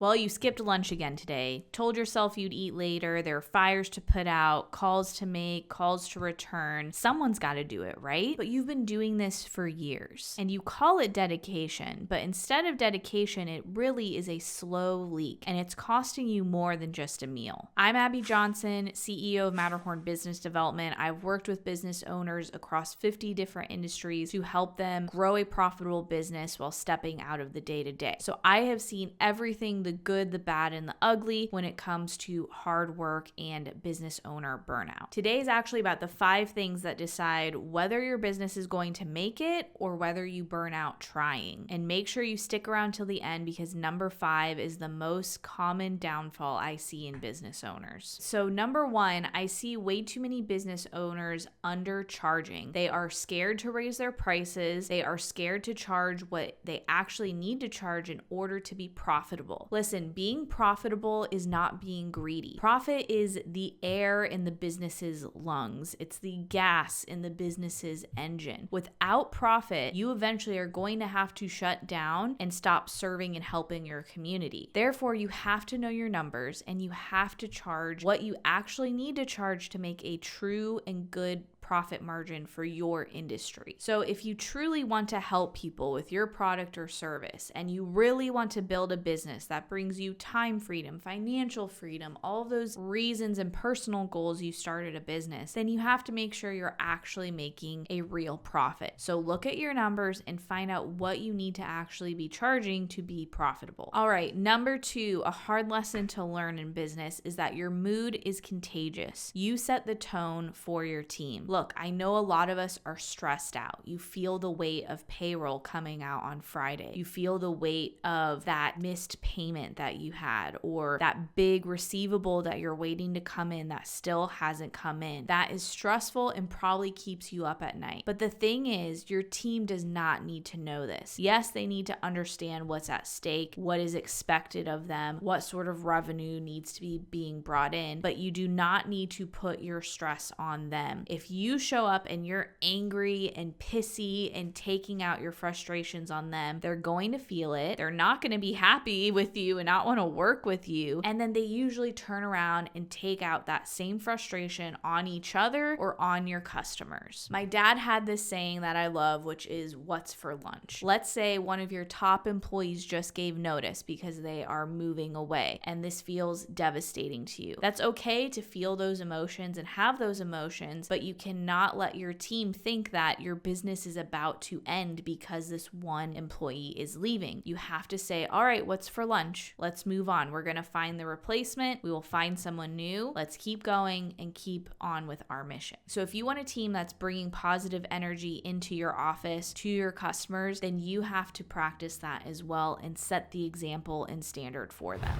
Well, you skipped lunch again today, told yourself you'd eat later, there are fires to put out, calls to make, calls to return. Someone's got to do it, right? But you've been doing this for years, and you call it dedication, but instead of dedication, it really is a slow leak, and it's costing you more than just a meal. I'm Abby Johnson, CEO of Matterhorn Business Development. I've worked with business owners across 50 different industries to help them grow a profitable business while stepping out of the day-to-day. So I have seen everything, the good, the bad, and the ugly when it comes to hard work and business owner burnout. Today is actually about the 5 things that decide whether your business is going to make it or whether you burn out trying. And make sure you stick around till the end because number 5 is the most common downfall I see in business owners. So number 1, I see way too many business owners undercharging. They are scared to raise their prices. They are scared to charge what they actually need to charge in order to be profitable. Listen, being profitable is not being greedy. Profit is the air in the business's lungs. It's the gas in the business's engine. Without profit, you eventually are going to have to shut down and stop serving and helping your community. Therefore, you have to know your numbers and you have to charge what you actually need to charge to make a true and good profit margin for your industry. So if you truly want to help people with your product or service and you really want to build a business that brings you time freedom, financial freedom, all of those reasons and personal goals you started a business, then you have to make sure you're actually making a real profit. So look at your numbers and find out what you need to actually be charging to be profitable. All right, number 2, a hard lesson to learn in business is that your mood is contagious. You set the tone for your team. Look, I know a lot of us are stressed out. You feel the weight of payroll coming out on Friday. You feel the weight of that missed payment that you had or that big receivable that you're waiting to come in that still hasn't come in. That is stressful and probably keeps you up at night. But the thing is, your team does not need to know this. Yes, they need to understand what's at stake, what is expected of them, what sort of revenue needs to be being brought in, but you do not need to put your stress on them. If you show up and you're angry and pissy and taking out your frustrations on them, they're going to feel it. They're not going to be happy with you and not want to work with you. And then they usually turn around and take out that same frustration on each other or on your customers. My dad had this saying that I love, which is what's for lunch. Let's say one of your top employees just gave notice because they are moving away and this feels devastating to you. That's okay to feel those emotions and have those emotions, but you cannot let your team think that your business is about to end because this one employee is leaving. You have to say, all right, what's for lunch? Let's move on. We're going to find the replacement. We will find someone new. Let's keep going and keep on with our mission. So if you want a team that's bringing positive energy into your office, to your customers, then you have to practice that as well and set the example and standard for them.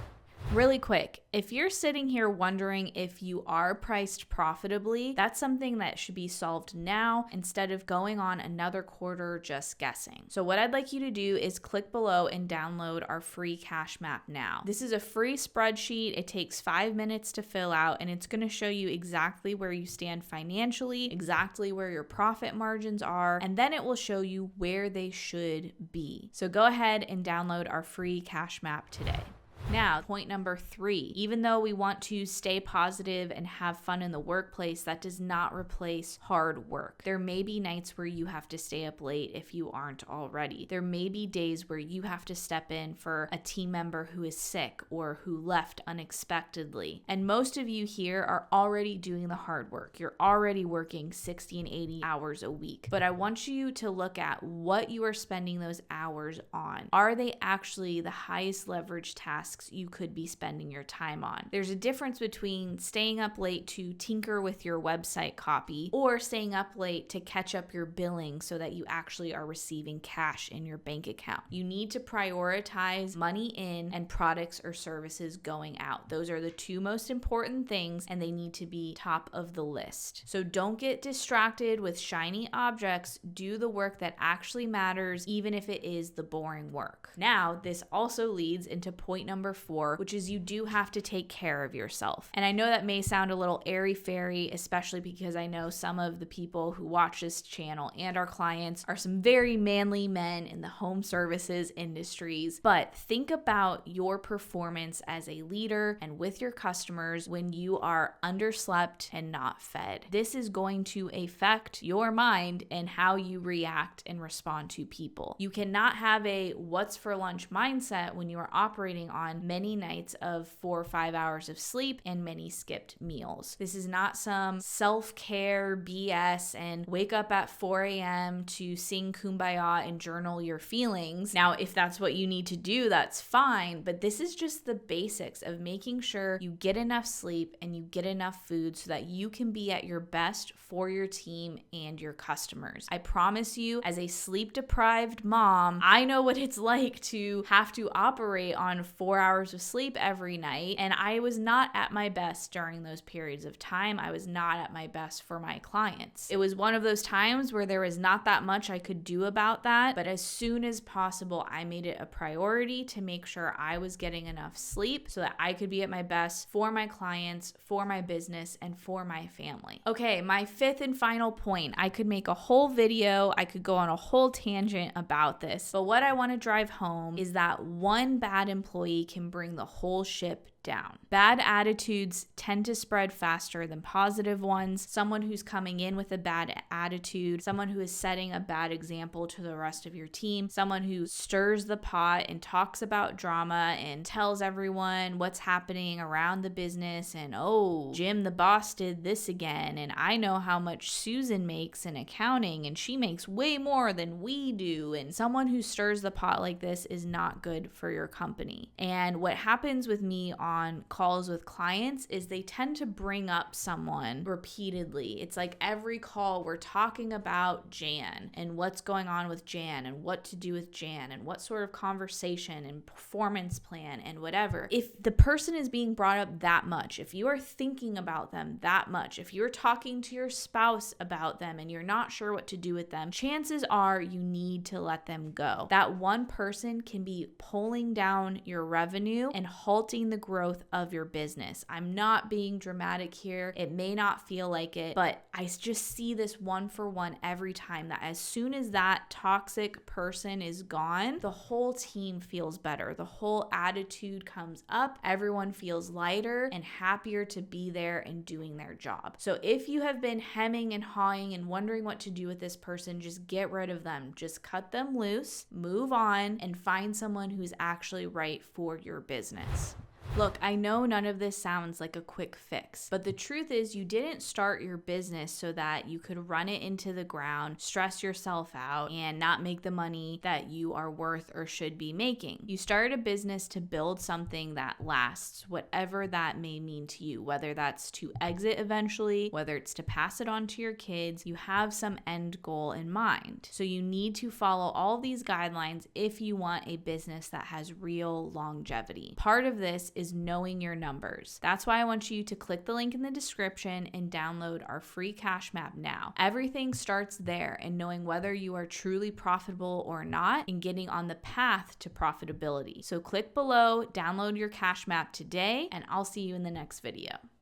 Really quick, if you're sitting here wondering if you are priced profitably, that's something that should be solved now instead of going on another quarter just guessing. So what I'd like you to do is click below and download our free cash map now. This is a free spreadsheet. It takes 5 minutes to fill out and it's going to show you exactly where you stand financially, exactly where your profit margins are, and then it will show you where they should be. So go ahead and download our free cash map today. Now, point number 3, even though we want to stay positive and have fun in the workplace, that does not replace hard work. There may be nights where you have to stay up late if you aren't already. There may be days where you have to step in for a team member who is sick or who left unexpectedly. And most of you here are already doing the hard work. You're already working 60 and 80 hours a week. But I want you to look at what you are spending those hours on. Are they actually the highest leverage tasks you could be spending your time on? There's a difference between staying up late to tinker with your website copy or staying up late to catch up your billing so that you actually are receiving cash in your bank account. You need to prioritize money in and products or services going out. Those are the 2 most important things and they need to be top of the list. So don't get distracted with shiny objects. Do the work that actually matters, even if it is the boring work. Now, this also leads into point number number 4, which is you do have to take care of yourself. And I know that may sound a little airy-fairy, especially because I know some of the people who watch this channel and our clients are some very manly men in the home services industries. But think about your performance as a leader and with your customers when you are underslept and not fed. This is going to affect your mind and how you react and respond to people. You cannot have a what's for lunch mindset when you are operating on many nights of 4 or 5 hours of sleep and many skipped meals. This is not some self-care BS and wake up at 4 a.m. to sing Kumbaya and journal your feelings. Now, if that's what you need to do, that's fine, but this is just the basics of making sure you get enough sleep and you get enough food so that you can be at your best for your team and your customers. I promise you, as a sleep-deprived mom, I know what it's like to have to operate on 4 hours of sleep every night, and I was not at my best during those periods of time. I was not at my best for my clients. It was one of those times where there was not that much I could do about that, but as soon as possible, I made it a priority to make sure I was getting enough sleep so that I could be at my best for my clients, for my business, and for my family. Okay, my 5th and final point. I could make a whole video, I could go on a whole tangent about this, but what I want to drive home is that one bad employee can bring the whole ship down. Bad attitudes tend to spread faster than positive ones. Someone who's coming in with a bad attitude, someone who is setting a bad example to the rest of your team, someone who stirs the pot and talks about drama and tells everyone what's happening around the business and, oh, Jim the boss did this again, and I know how much Susan makes in accounting and she makes way more than we do. And someone who stirs the pot like this is not good for your company. And what happens with me on calls with clients is they tend to bring up someone repeatedly. It's like every call we're talking about Jan and what's going on with Jan and what to do with Jan and what sort of conversation and performance plan and whatever. If the person is being brought up that much, if you are thinking about them that much, if you're talking to your spouse about them and you're not sure what to do with them, chances are you need to let them go. That one person can be pulling down your revenue and halting the growth of your business. I'm not being dramatic here. It may not feel like it, but I just see this one for one every time, that as soon as that toxic person is gone, the whole team feels better. The whole attitude comes up. Everyone feels lighter and happier to be there and doing their job. So if you have been hemming and hawing and wondering what to do with this person, just get rid of them. Just cut them loose, move on, and find someone who's actually right for your business. Look, I know none of this sounds like a quick fix, but the truth is you didn't start your business so that you could run it into the ground, stress yourself out, and not make the money that you are worth or should be making. You started a business to build something that lasts, whatever that may mean to you, whether that's to exit eventually, whether it's to pass it on to your kids. You have some end goal in mind. So you need to follow all these guidelines if you want a business that has real longevity. Part of this is knowing your numbers. That's why I want you to click the link in the description and download our free cash map now. Everything starts there, and knowing whether you are truly profitable or not and getting on the path to profitability. So click below, download your cash map today, and I'll see you in the next video.